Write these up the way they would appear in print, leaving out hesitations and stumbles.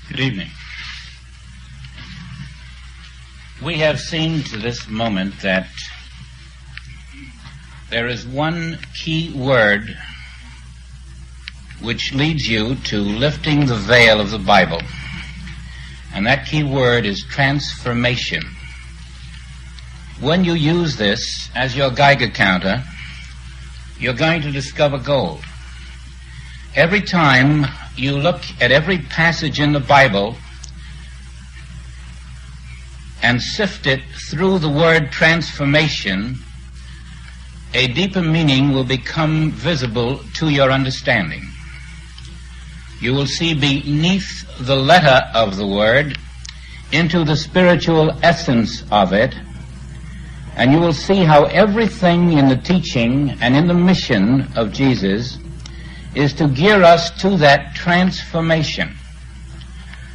Good evening. We have seen to this moment that there is one key word which leads you to lifting the veil of the Bible, and that key word is transformation. When you use this as your Geiger counter, you're going to discover gold. Every time you look at every passage in the Bible and sift it through the word transformation, a deeper meaning will become visible to your understanding. You will see beneath the letter of the word into the spiritual essence of it, and you will see how everything in the teaching and in the mission of Jesus is to gear us to that transformation.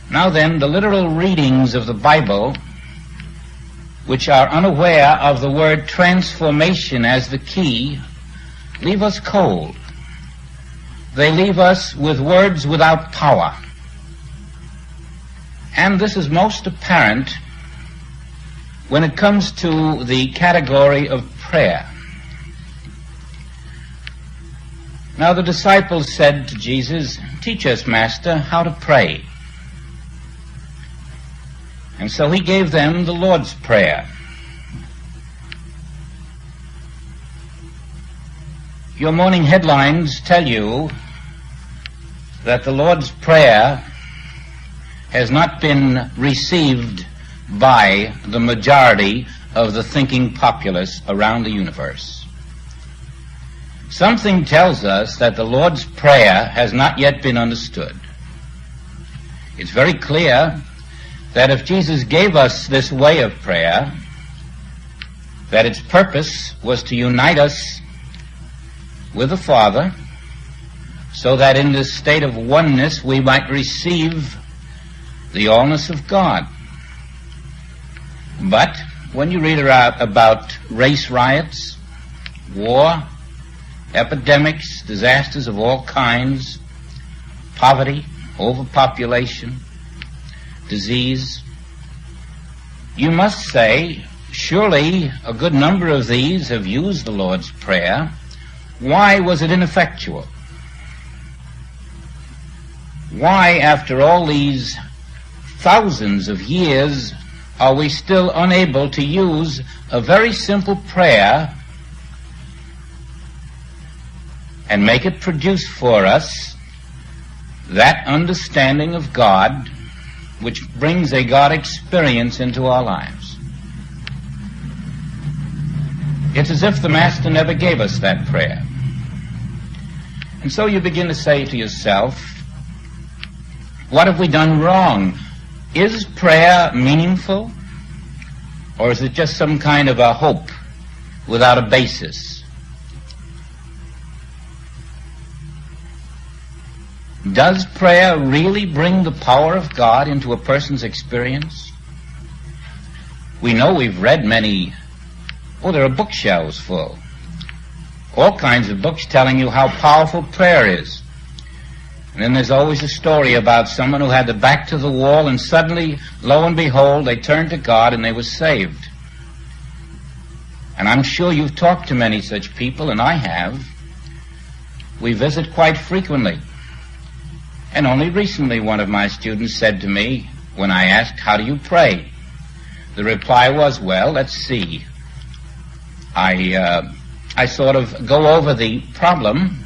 Now then, the literal readings of the Bible, which are unaware of the word transformation as the key, leave us cold. They leave us with words without power. And this is most apparent when it comes to the category of prayer. Now the disciples said to Jesus, "Teach us, Master, how to pray." And so he gave them the Lord's Prayer. Your morning headlines tell you that the Lord's Prayer has not been received by the majority of the thinking populace around the universe. Something tells us that the Lord's Prayer has not yet been understood. It's very clear that if Jesus gave us this way of prayer, that its purpose was to unite us with the Father, so that in this state of oneness we might receive the allness of God. But when you read about race riots, war, epidemics, disasters of all kinds, poverty, overpopulation, disease, you must say, surely a good number of these have used the Lord's Prayer. Why was it ineffectual? Why, after all these thousands of years, are we still unable to use a very simple prayer and make it produce for us that understanding of God which brings a God experience into our lives? It's as if the Master never gave us that prayer. And so you begin to say to yourself, what have we done wrong? Is prayer meaningful? Or is it just some kind of a hope without a basis? Does prayer really bring the power of God into a person's experience? We know we've read many, there are bookshelves full. All kinds of books telling you how powerful prayer is. And then there's always a story about someone who had their back to the wall and suddenly, lo and behold, they turned to God and they were saved. And I'm sure you've talked to many such people, and I have. We visit quite frequently. And only recently one of my students said to me, when I asked, "How do you pray?" the reply was, "Well, let's see. I sort of go over the problem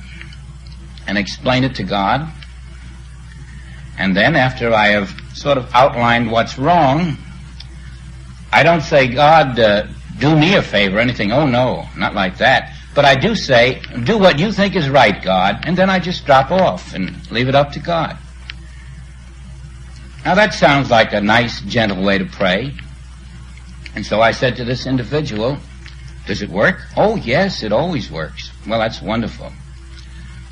and explain it to God. And then after I have sort of outlined what's wrong, I don't say, 'God, do me a favor,' or anything. Oh, no, not like that. But I do say, 'Do what you think is right, God,' and then I just drop off and leave it up to God." Now that sounds like a nice, gentle way to pray. And so I said to this individual, "Does it work?" "Oh, yes, it always works." "Well, that's wonderful.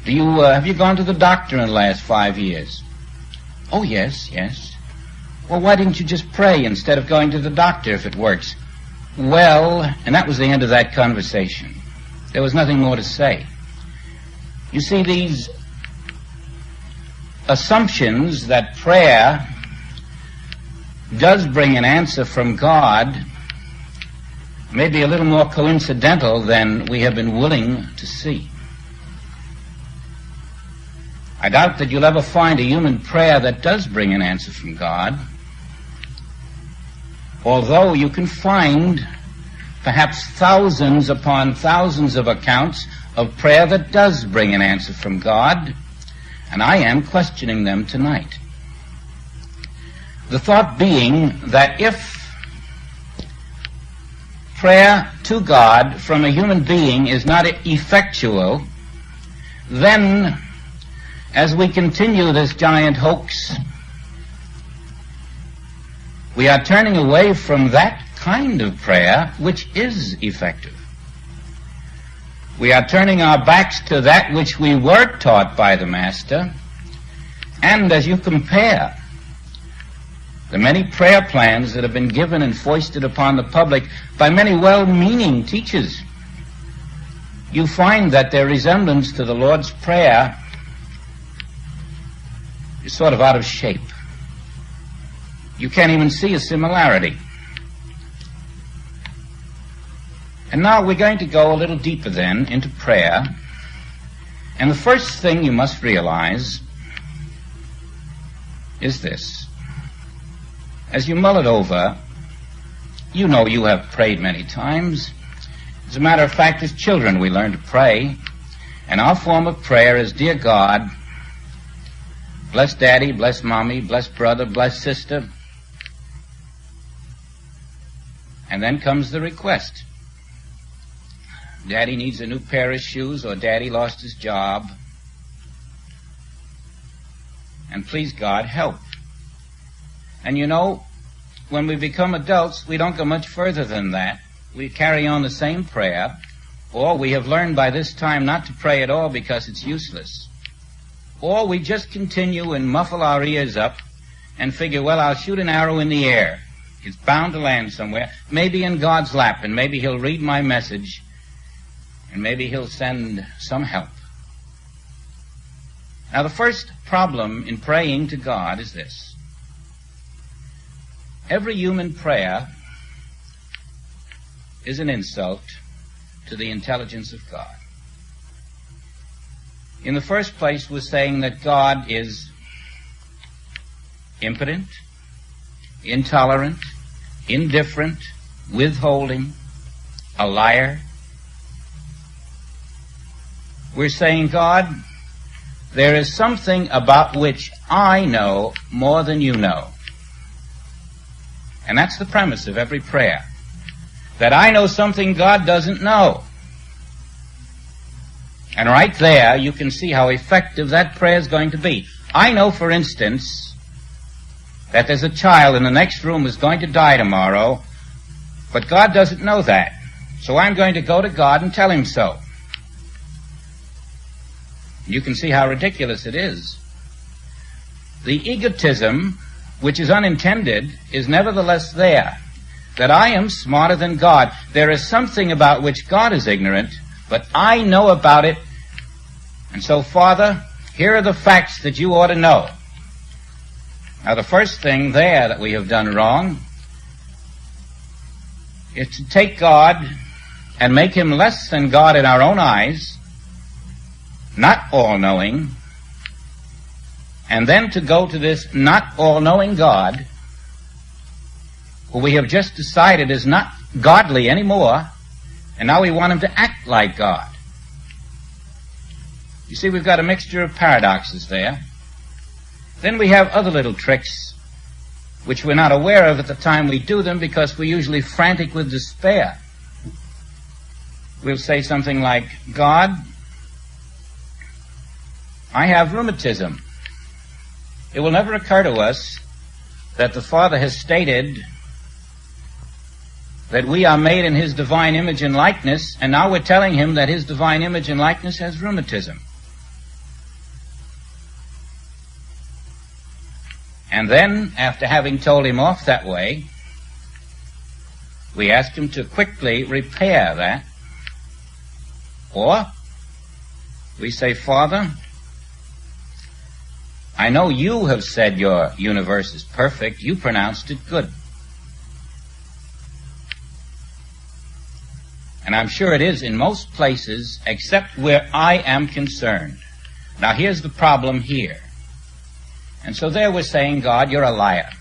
Have you gone to the doctor in the last 5 years?" "Oh, yes. "Well, why didn't you just pray instead of going to the doctor if it works?" "Well," and that was the end of that conversation. There was nothing more to say. You see, these assumptions that prayer does bring an answer from God may be a little more coincidental than we have been willing to see. I doubt that you'll ever find a human prayer that does bring an answer from God, although you can find perhaps thousands upon thousands of accounts of prayer that does bring an answer from God, and I am questioning them tonight. The thought being that if prayer to God from a human being is not effectual, then as we continue this giant hoax, we are turning away from that kind of prayer which is effective. We are turning our backs to that which we were taught by the Master, and as you compare the many prayer plans that have been given and foisted upon the public by many well-meaning teachers, you find that their resemblance to the Lord's Prayer is sort of out of shape. You can't even see a similarity. And now we're going to go a little deeper then into prayer. And the first thing you must realize is this. As you mull it over, you know you have prayed many times. As a matter of fact, as children we learn to pray. And our form of prayer is, Dear God, bless Daddy, bless Mommy, bless brother, bless sister. And then comes the request. Daddy needs a new pair of shoes, or Daddy lost his job. And please, God, help. And you know, when we become adults, we don't go much further than that. We carry on the same prayer, or we have learned by this time not to pray at all because it's useless. Or we just continue and muffle our ears up and figure, well, I'll shoot an arrow in the air. It's bound to land somewhere, maybe in God's lap, and maybe he'll read my message, and maybe he'll send some help. Now, the first problem in praying to God is this. Every human prayer is an insult to the intelligence of God. In the first place, we're saying that God is impotent, intolerant, indifferent, withholding, a liar. We're saying, God, there is something about which I know more than you know. And that's the premise of every prayer. That I know something God doesn't know. And right there, you can see how effective that prayer is going to be. I know, for instance, that there's a child in the next room who's going to die tomorrow, but God doesn't know that. So I'm going to go to God and tell him so. You can see how ridiculous it is. The egotism, which is unintended, is nevertheless there. That I am smarter than God. There is something about which God is ignorant, but I know about it. And so, Father, here are the facts that you ought to know. Now, the first thing there that we have done wrong is to take God and make him less than God in our own eyes, not all-knowing, and then to go to this not all-knowing God, who we have just decided is not godly anymore, and now we want him to act like God. You see, we've got a mixture of paradoxes there. Then we have other little tricks, which we're not aware of at the time we do them because we're usually frantic with despair. We'll say something like, God, I have rheumatism. It will never occur to us that the Father has stated that we are made in his divine image and likeness, and now we're telling him that his divine image and likeness has rheumatism. And then, after having told him off that way, we ask him to quickly repair that. Or we say, Father, I know you have said your universe is perfect. You pronounced it good. And I'm sure it is in most places except where I am concerned. Now here's the problem here. And so there we're saying, God, you're a liar.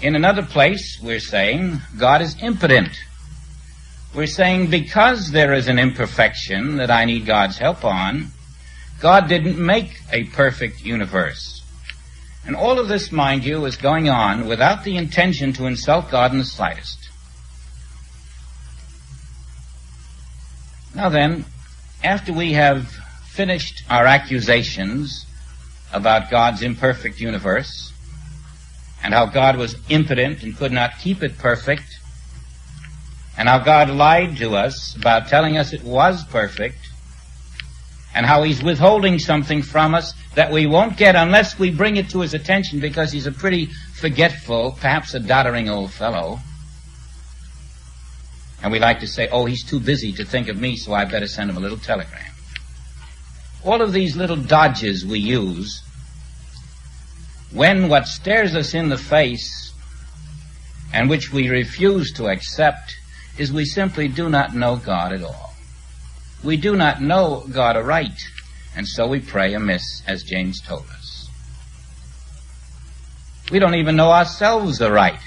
In another place we're saying, God is impotent. We're saying because there is an imperfection that I need God's help on, God didn't make a perfect universe. And all of this, mind you, is going on without the intention to insult God in the slightest. Now then, after we have finished our accusations about God's imperfect universe, and how God was impotent and could not keep it perfect, and how God lied to us about telling us it was perfect, and how he's withholding something from us that we won't get unless we bring it to his attention because he's a pretty forgetful, perhaps a doddering old fellow. And we like to say, oh, he's too busy to think of me, so I better send him a little telegram. All of these little dodges we use when what stares us in the face and which we refuse to accept is we simply do not know God at all. We do not know God aright, and so we pray amiss, as James told us. We don't even know ourselves aright,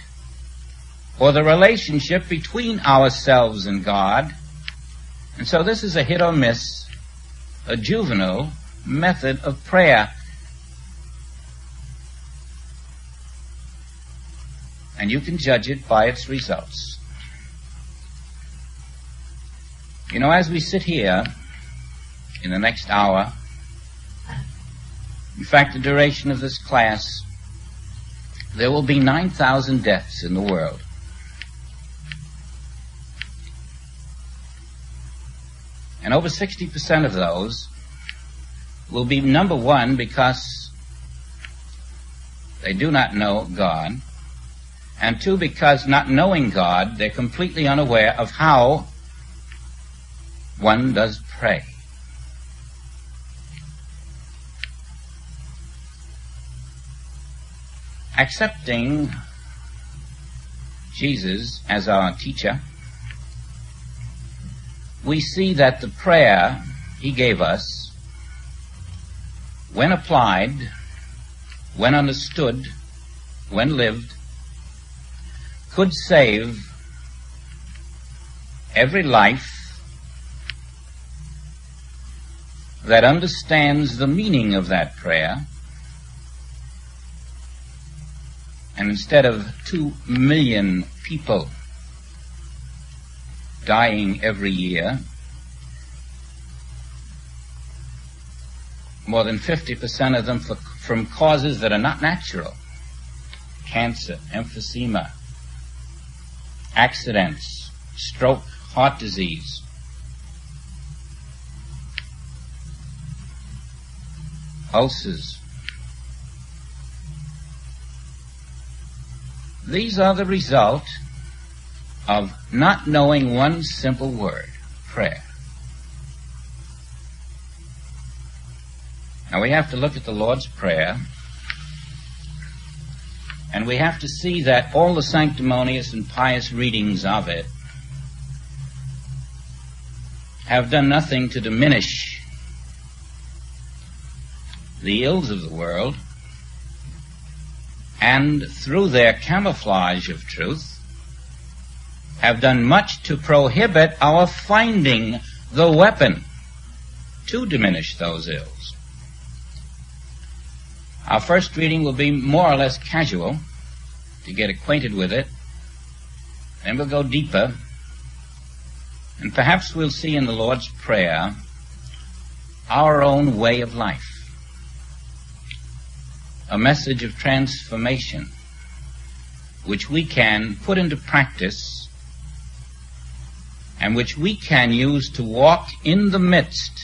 or the relationship between ourselves and God. And so this is a hit or miss, a juvenile method of prayer. And you can judge it by its results. You know, as we sit here in the next hour, in fact, the duration of this class, there will be 9,000 deaths in the world. And over 60% of those will be, number one, because they do not know God, and two, because not knowing God, they're completely unaware of how one does pray. Accepting Jesus as our teacher, we see that the prayer he gave us, when applied, when understood, when lived, could save every life that understands the meaning of that prayer. And instead of 2 million people dying every year, more than 50% of them from causes that are not natural: cancer, emphysema, accidents, stroke, heart disease. Ulcers. These are the result of not knowing one simple word: prayer. Now we have to look at the Lord's Prayer, and we have to see that all the sanctimonious and pious readings of it have done nothing to diminish the ills of the world, and through their camouflage of truth have done much to prohibit our finding the weapon to diminish those ills. Our first reading will be more or less casual to get acquainted with it. Then we'll go deeper, and perhaps we'll see in the Lord's Prayer our own way of life, a message of transformation which we can put into practice and which we can use to walk in the midst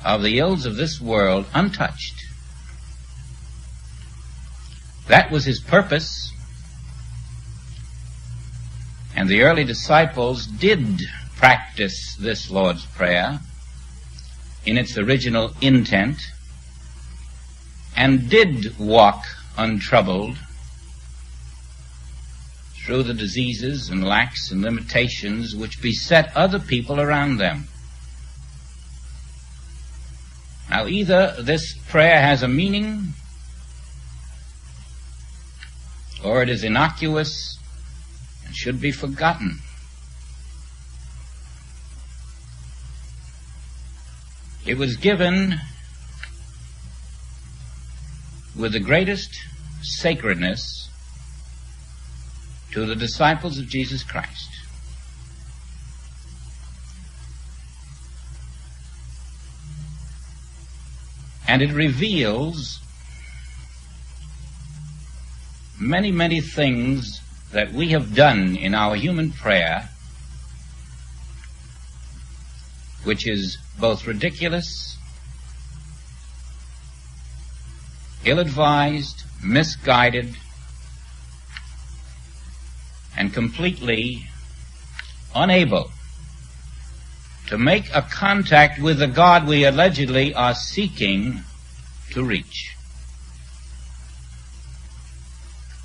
of the ills of this world untouched. That was his purpose, and the early disciples did practice this Lord's Prayer in its original intent. and did walk untroubled through the diseases and lacks and limitations which beset other people around them. Now, either this prayer has a meaning, or it is innocuous and should be forgotten. It was given with the greatest sacredness to the disciples of Jesus Christ. And it reveals many, many things that we have done in our human prayer, which is both ridiculous, ill-advised, misguided, and completely unable to make a contact with the God we allegedly are seeking to reach.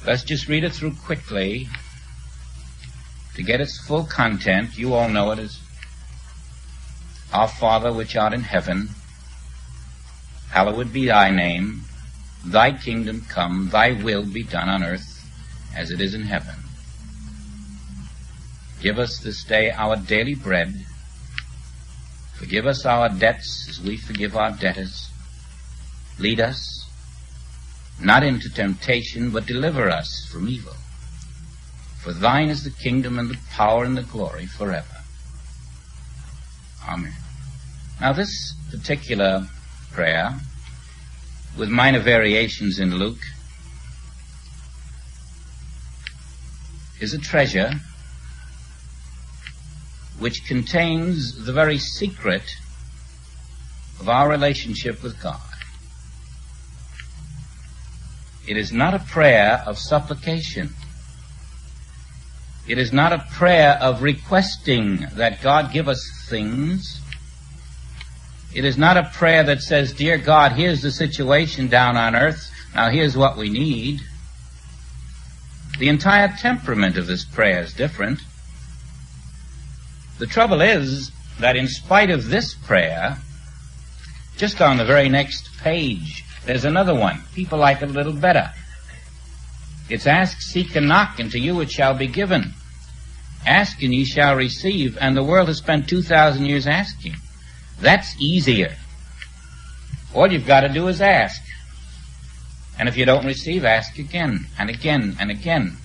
Let's just read it through quickly to get its full content. You all know it as, Our Father which art in heaven, hallowed be thy name. Thy kingdom come, thy will be done on earth as it is in heaven. Give us this day our daily bread. Forgive us our debts as we forgive our debtors. Lead us not into temptation, but deliver us from evil. For thine is the kingdom and the power and the glory forever. Amen. Now this particular prayer, with minor variations in Luke, is a treasure which contains the very secret of our relationship with God. It is not a prayer of supplication. It is not a prayer of requesting that God give us things. It is not a prayer that says, dear God, here's the situation down on earth, now here's what we need. The entire temperament of this prayer is different. The trouble is that in spite of this prayer, just on the very next page, there's another one. People like it a little better. It's ask, seek, and knock, and to you it shall be given. Ask and ye shall receive, and the world has spent 2,000 years asking. That's easier. All you've got to do is ask. And if you don't receive, ask again, and again, and again.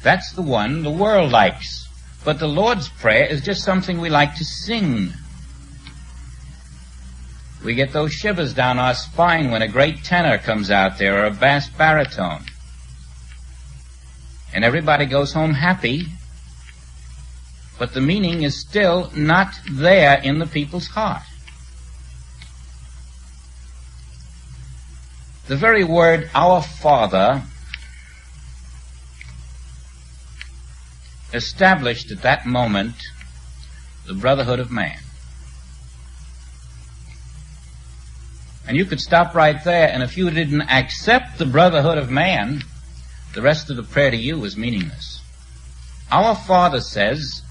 That's the one the world likes. But the Lord's Prayer is just something we like to sing. We get those shivers down our spine when a great tenor comes out there, or a bass baritone. And everybody goes home happy, but the meaning is still not there in the people's heart. The very word, Our Father, established at that moment the brotherhood of man. And you could stop right there, and if you didn't accept the brotherhood of man, the rest of the prayer to you is meaningless. Our Father says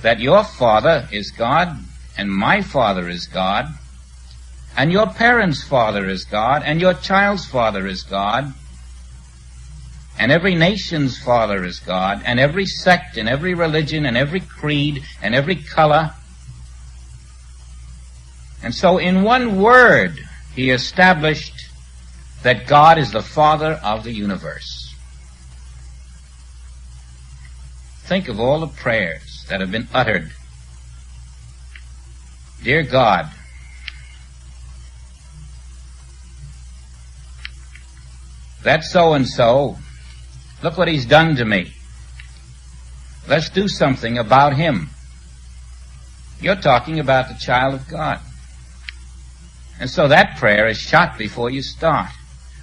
that your Father is God, and my Father is God, and your parents' Father is God, and your child's Father is God, and every nation's Father is God, and every sect, and every religion, and every creed, and every color. And so in one word, he established that God is the Father of the universe. Think of all the prayers that have been uttered. Dear God, that so-and-so, look what he's done to me. Let's do something about him. You're talking about the child of God. And so that prayer is shot before you start.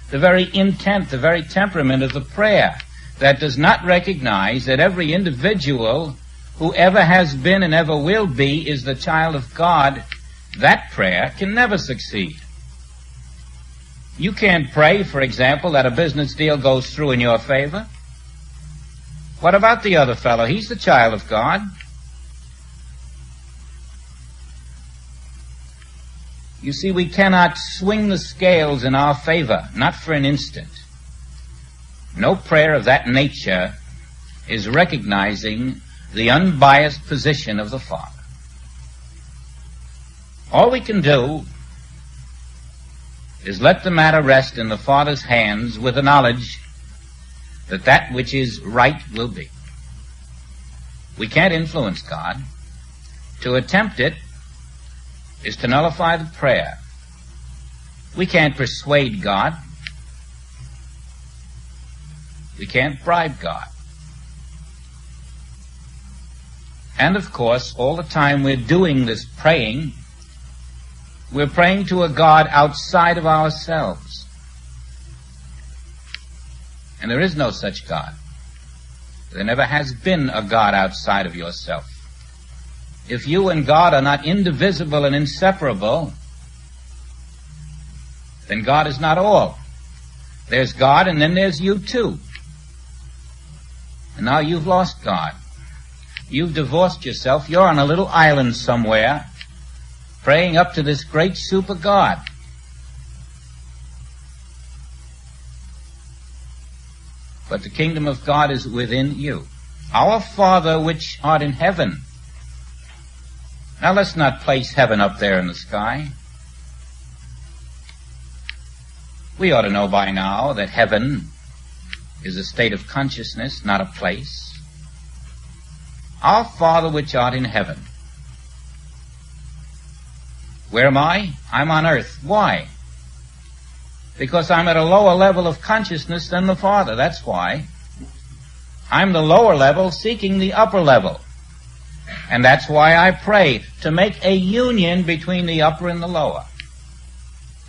The very intent, the very temperament of the prayer that does not recognize that every individual who ever has been and ever will be is the child of God that prayer can never succeed. You can't pray, for example, that a business deal goes through in your favor. What about the other fellow? He's the child of God. You see, we cannot swing the scales in our favor, not for an instant. No prayer of that nature is recognizing the unbiased position of the Father. All we can do is let the matter rest in the Father's hands with the knowledge that that which is right will be. We can't influence God. To attempt it is to nullify the prayer. We can't persuade God. We can't bribe God. And of course, all the time we're doing this praying, we're praying to a God outside of ourselves. And there is no such God. There never has been a God outside of yourself. If you and God are not indivisible and inseparable, then God is not all. There's God, and then there's you too. And now you've lost God. You've divorced yourself. You're on a little island somewhere, praying up to this great super God. But the kingdom of God is within you. Our Father which art in heaven. Now let's not place heaven up there in the sky. We ought to know by now that heaven is a state of consciousness, not a place. Our Father which art in heaven. Where am I? I'm on earth. Why? Because I'm at a lower level of consciousness than the Father. That's why. I'm the lower level seeking the upper level. And that's why I pray, to make a union between the upper and the lower.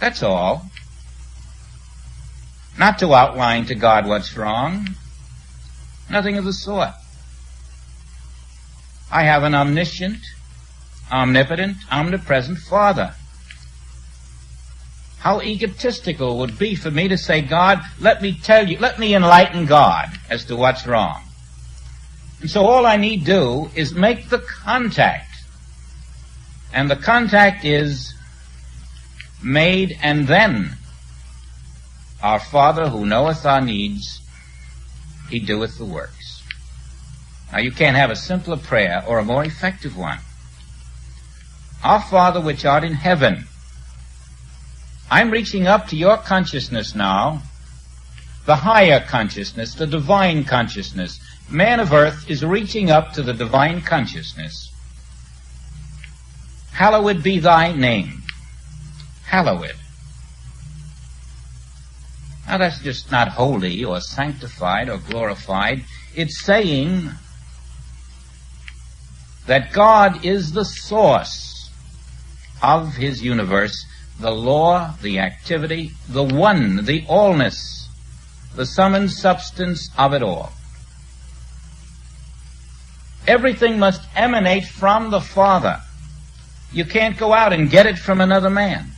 That's all. Not to outline to God what's wrong. Nothing of the sort. I have an omniscient, omnipotent, omnipresent Father. How egotistical it would be for me to say, God, let me tell you, let me enlighten God as to what's wrong. And so all I need do is make the contact. And the contact is made, and then our Father who knoweth our needs, he doeth the works. Now you can't have a simpler prayer or a more effective one. Our Father which art in heaven. I'm reaching up to your consciousness now, the higher consciousness, the divine consciousness. Man of earth is reaching up to the divine consciousness. Hallowed be thy name. Hallowed. Now that's just not holy or sanctified or glorified. It's saying that God is the source of his universe, the law, the activity, the one, the allness, the sum and substance of it all. Everything must emanate from the Father. You can't go out and get it from another man.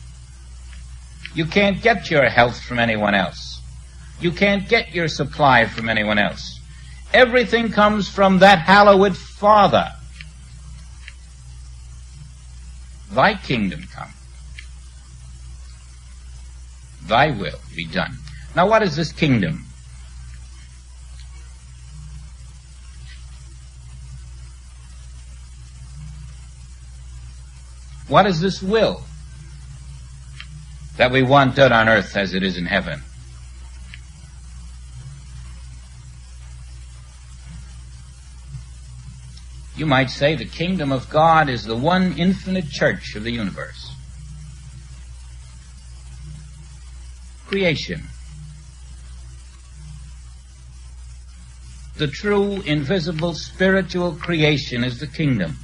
You can't get your health from anyone else. You can't get your supply from anyone else. Everything comes from that hallowed Father. Thy kingdom come. Thy will be done. Now what is this kingdom? What is this will that we want done on earth as it is in heaven? You might say the kingdom of God is the one infinite church of the universe. Creation. The true, invisible, spiritual creation is the kingdom.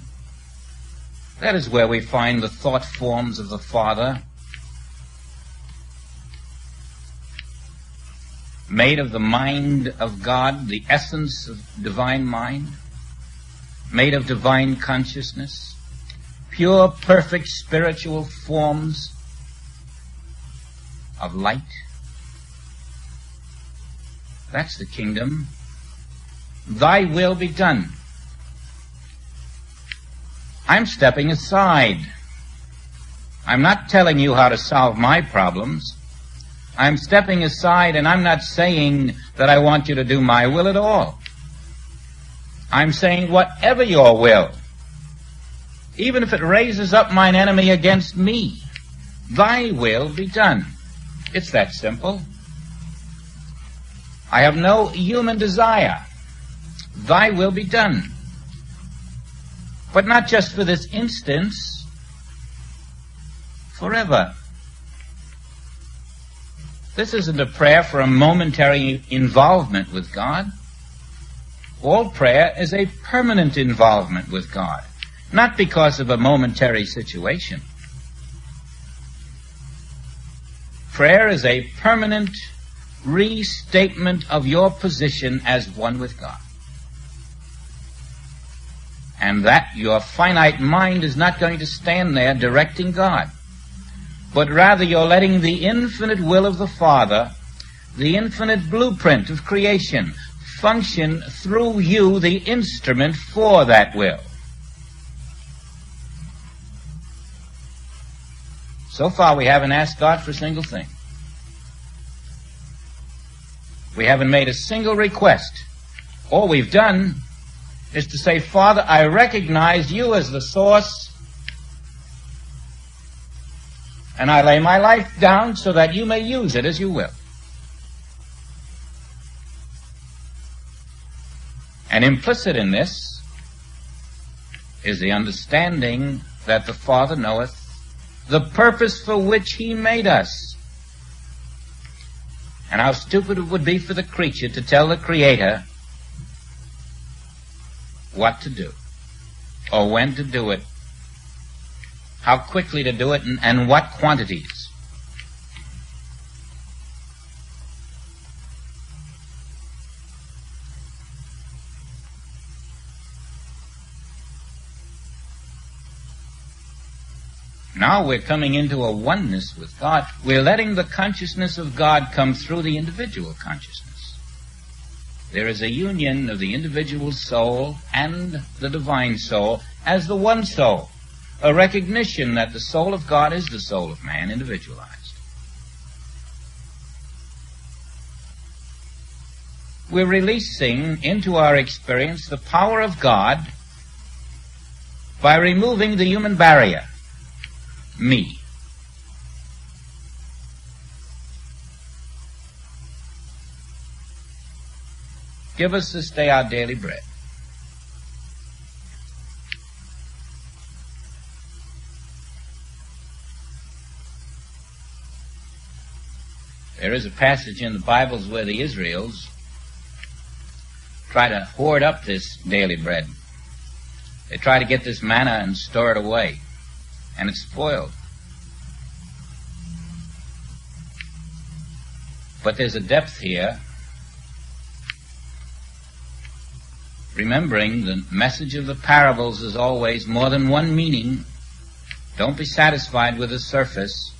That is where we find the thought forms of the Father, made of the mind of God, the essence of divine mind, made of divine consciousness, pure, perfect spiritual forms of light. That's the kingdom. Thy will be done. I'm stepping aside. I'm not telling you how to solve my problems. I'm stepping aside, and I'm not saying that I want you to do my will at all. I'm saying whatever your will, even if it raises up mine enemy against me, thy will be done. It's that simple. I have no human desire. Thy will be done. But not just for this instance, forever. This isn't a prayer for a momentary involvement with God. All prayer is a permanent involvement with God, not because of a momentary situation. Prayer is a permanent restatement of your position as one with God. And that your finite mind is not going to stand there directing God, but rather you're letting the infinite will of the Father, the infinite blueprint of creation, function through you, the instrument for that will. So far we haven't asked God for a single thing. We haven't made a single request. All we've done is to say, Father, I recognize you as the source, and I lay my life down so that you may use it as you will. And implicit in this is the understanding that the Father knoweth the purpose for which he made us. And how stupid it would be for the creature to tell the Creator what to do, or when to do it, how quickly to do it, and what quantities. Now we're coming into a oneness with God. We're letting the consciousness of God come through the individual consciousness. There is a union of the individual soul and the divine soul as the one soul, a recognition that the soul of God is the soul of man, individualized. We're releasing into our experience the power of God by removing the human barrier, me. Give us this day our daily bread. There is a passage in the Bibles where the Israels try to hoard up this daily bread. They try to get this manna and store it away, and it's spoiled. But there's a depth here. Remembering the message of the parables is always more than one meaning. Don't be satisfied with the surface.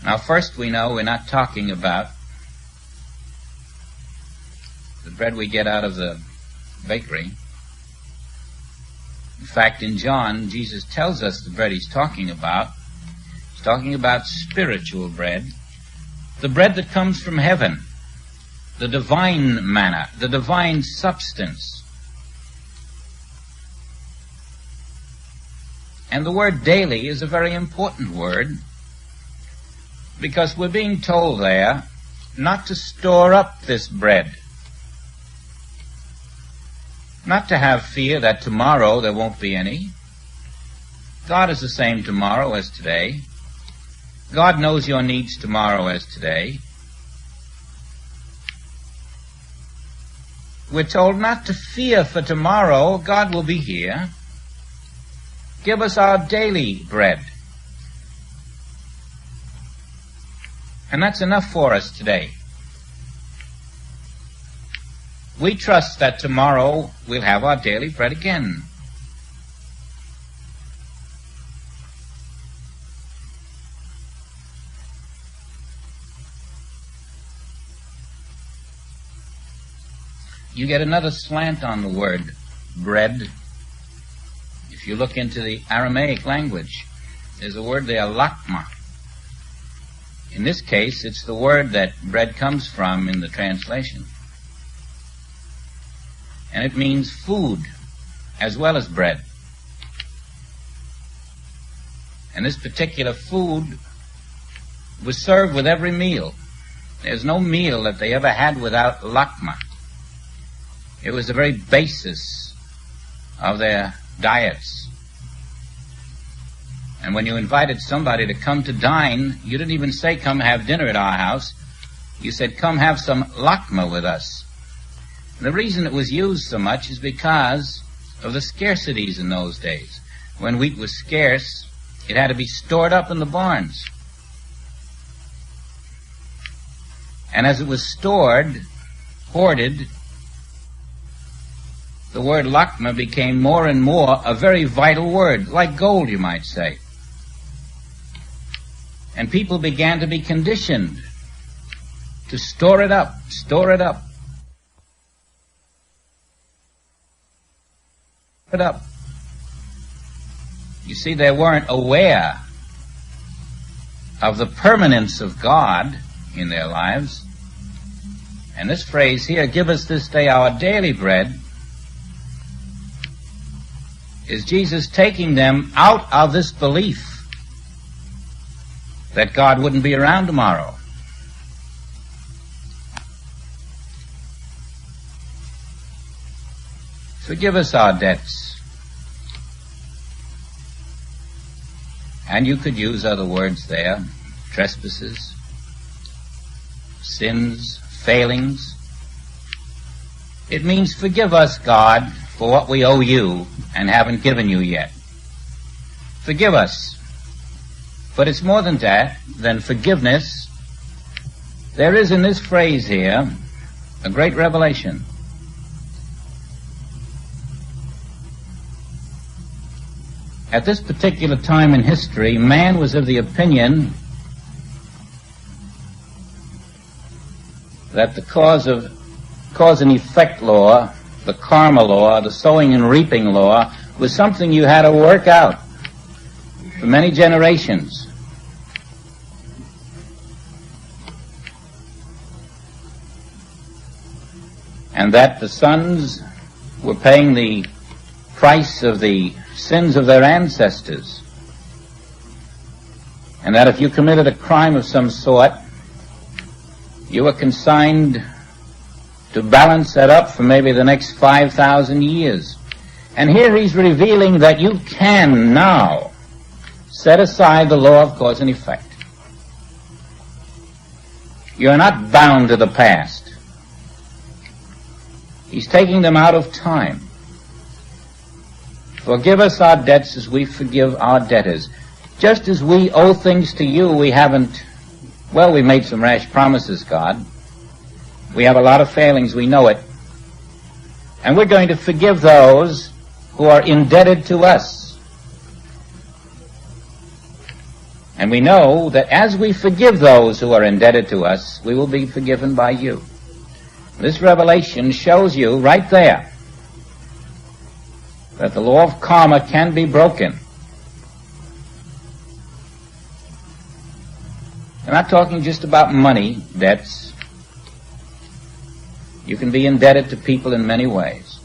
Now, first we know we're not talking about the bread we get out of the bakery. In fact, in John, Jesus tells us the bread he's talking about. He's talking about spiritual bread, the bread that comes from heaven, the divine manna, the divine substance. And the word daily is a very important word, because we're being told there not to store up this bread, not to have fear that tomorrow there won't be any. God is the same tomorrow as today. God knows your needs tomorrow as today. We're told not to fear for tomorrow. God will be here. Give us our daily bread. And that's enough for us today. We trust that tomorrow we'll have our daily bread again. you get another slant on the word bread. If you look into the Aramaic language, there's a word there, lakma. In this case, it's the word that bread comes from in the translation. And it means food as well as bread. And this particular food was served with every meal. There's no meal that they ever had without lakma. It was the very basis of their diets. And when you invited somebody to come to dine, you didn't even say, come have dinner at our house. You said, come have some lakma with us. And the reason it was used so much is because of the scarcities in those days. When wheat was scarce, it had to be stored up in the barns. And as it was stored, hoarded, the word lakma became more and more a very vital word, like gold, you might say. And people began to be conditioned to store it up, store it up. It up. You see, they weren't aware of the permanence of God in their lives. And this phrase here, give us this day our daily bread, is Jesus taking them out of this belief that God wouldn't be around tomorrow. Forgive us our debts. And you could use other words there, trespasses, sins, failings. It means forgive us, God, for what we owe you and haven't given you yet. Forgive us. But it's more than that, than forgiveness. There is in this phrase here a great revelation. At this particular time in history, man was of the opinion that the cause and effect law, the karma law, the sowing and reaping law, was something you had to work out for many generations. And that the sons were paying the price of the sins of their ancestors. And that if you committed a crime of some sort, you were consigned to balance that up for maybe the next 5,000 years. And here he's revealing that you can now set aside the law of cause and effect. You're not bound to the past. He's taking them out of time. Forgive us our debts as we forgive our debtors. Just as we owe things to you, we made some rash promises, God. We have a lot of failings, we know it. And we're going to forgive those who are indebted to us. And we know that as we forgive those who are indebted to us, we will be forgiven by you. This revelation shows you right there that the law of karma can be broken. I'm not talking just about money debts. You can be indebted to people in many ways.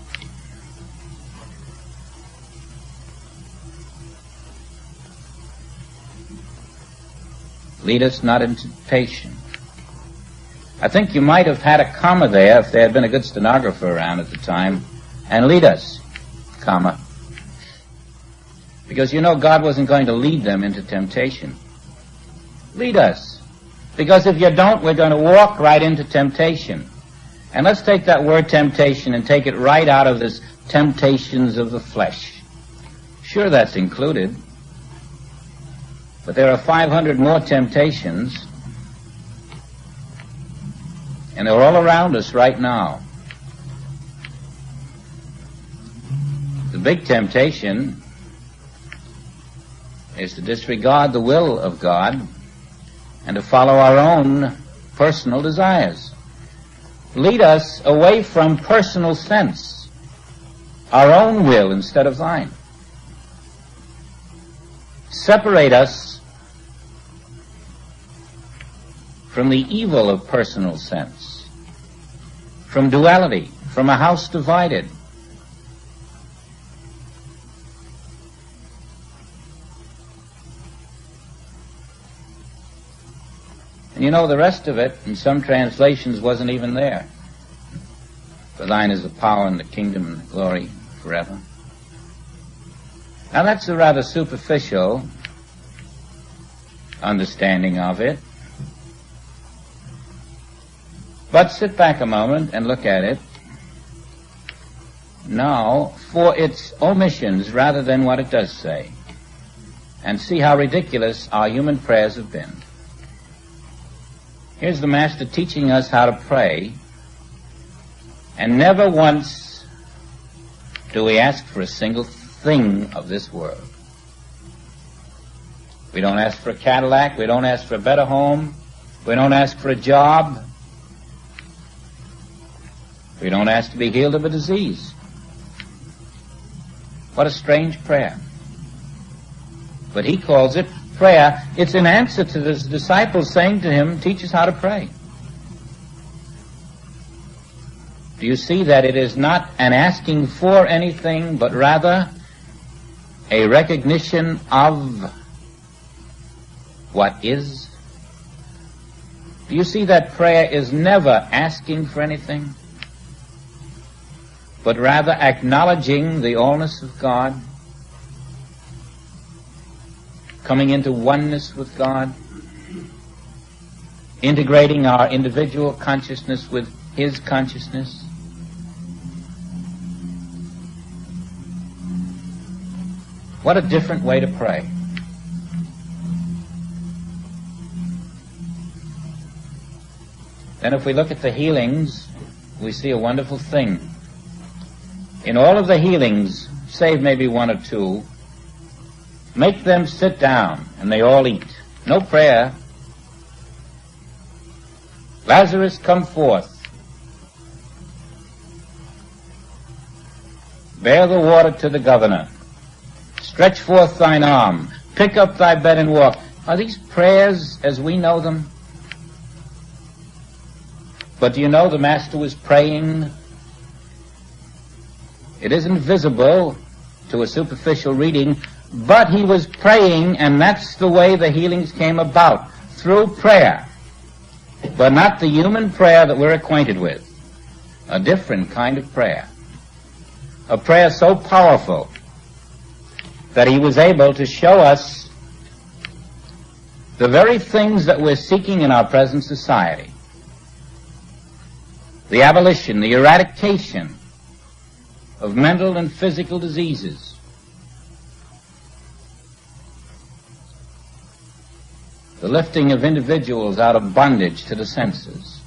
Lead us not into temptation. I think you might have had a comma there if there had been a good stenographer around at the time. And lead us, comma. Because you know God wasn't going to lead them into temptation. Lead us. Because if you don't, we're going to walk right into temptation. And let's take that word temptation and take it right out of this temptations of the flesh. Sure, that's included. But there are 500 more temptations. And they're all around us right now. The big temptation is to disregard the will of God and to follow our own personal desires. lead us away from personal sense, our own will instead of thine. Separate us from the evil of personal sense, from duality, from a house divided. And you know, the rest of it, in some translations, wasn't even there. For thine is the power and the kingdom and the glory forever. Now that's a rather superficial understanding of it. But sit back a moment and look at it now for its omissions rather than what it does say, and see how ridiculous our human prayers have been. Here's the Master teaching us how to pray, and never once do we ask for a single thing of this world. We don't ask for a Cadillac, we don't ask for a better home, we don't ask for a job, we don't ask to be healed of a disease. What a strange prayer. But he calls it prayer. It's an answer to his disciples saying to him, teach us how to pray. Do you see that it is not an asking for anything, but rather a recognition of what is? Do you see that prayer is never asking for anything, but rather acknowledging the allness of God, coming into oneness with God, integrating our individual consciousness with His consciousness? What a different way to pray. Then if we look at the healings, we see a wonderful thing. In all of the healings, save maybe one or two, make them sit down and they all eat. No prayer. Lazarus, come forth. Bear the water to the governor. Stretch forth thine arm. Pick up thy bed and walk. Are these prayers as we know them? But do you know the Master was praying? It isn't visible to a superficial reading, but he was praying, and that's the way the healings came about, through prayer. But not the human prayer that we're acquainted with. A different kind of prayer. A prayer so powerful that he was able to show us the very things that we're seeking in our present society. The abolition, the eradication of mental and physical diseases. The lifting of individuals out of bondage to the senses.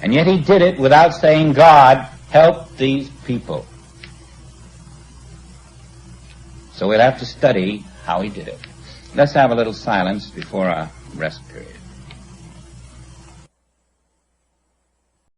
And yet he did it without saying, God, help these people. So we'll have to study how he did it. Let's have a little silence before our rest period.